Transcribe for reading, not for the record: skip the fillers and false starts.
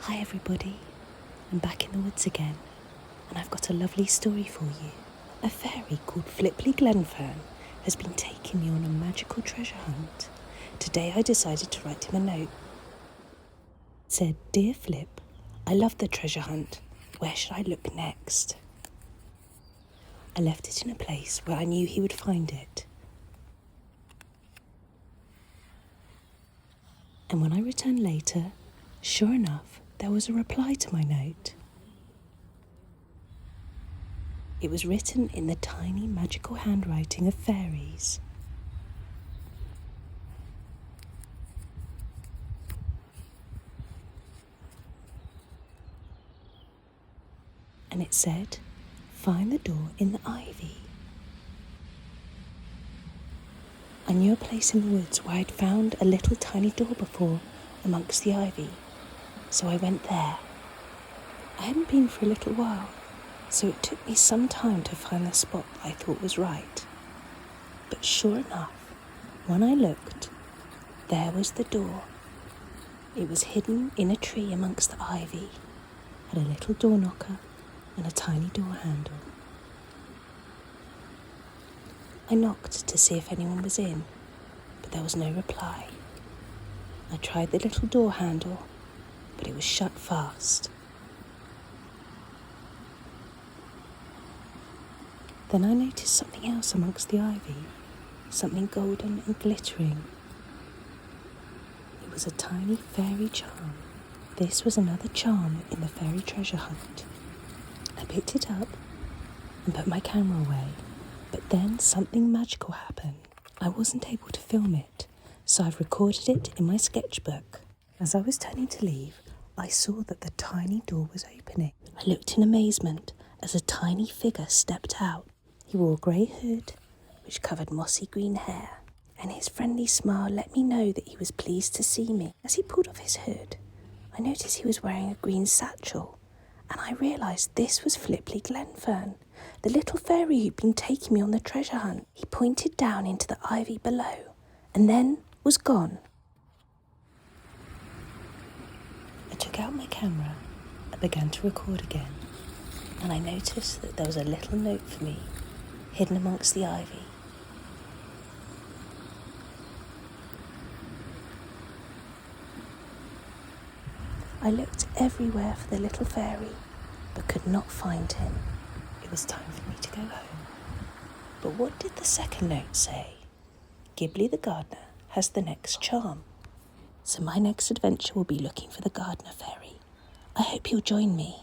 Hi everybody, I'm back in the woods again, and I've got a lovely story for you. A fairy called Flipply Glenfern has been taking me on a magical treasure hunt. Today I decided to write him a note. It said, "Dear Flip, I love the treasure hunt. Where should I look next?" I left it in a place where I knew he would find it. And when I returned later, sure enough, there was a reply to my note. It was written in the tiny magical handwriting of fairies. And it said, "Find the door in the ivy." I knew a place in the woods where I'd found a little tiny door before amongst the ivy, so I went there. I hadn't been for a little while, so it took me some time to find the spot I thought was right. But sure enough, when I looked, there was the door. It was hidden in a tree amongst the ivy, had a little door knocker and a tiny door handle. I knocked to see if anyone was in, but there was no reply. I tried the little door handle, but it was shut fast. Then I noticed something else amongst the ivy, something golden and glittering. It was a tiny fairy charm. This was another charm in the fairy treasure hunt. I picked it up and put my camera away, but then something magical happened. I wasn't able to film it, so I've recorded it in my sketchbook. As I was turning to leave, I saw that the tiny door was opening. I looked in amazement as a tiny figure stepped out. He wore a grey hood, which covered mossy green hair, and his friendly smile let me know that he was pleased to see me. As he pulled off his hood, I noticed he was wearing a green satchel, and I realised this was Flipply Glenfern, the little fairy who'd been taking me on the treasure hunt. He pointed down into the ivy below, and then was gone. I took out my camera and began to record again, and I noticed that there was a little note for me hidden amongst the ivy. I looked everywhere for the little fairy, but could not find him. It was time for me to go home. But what did the second note say? Ghibli the gardener has the next charm. So my next adventure will be looking for the gardener fairy. I hope you'll join me.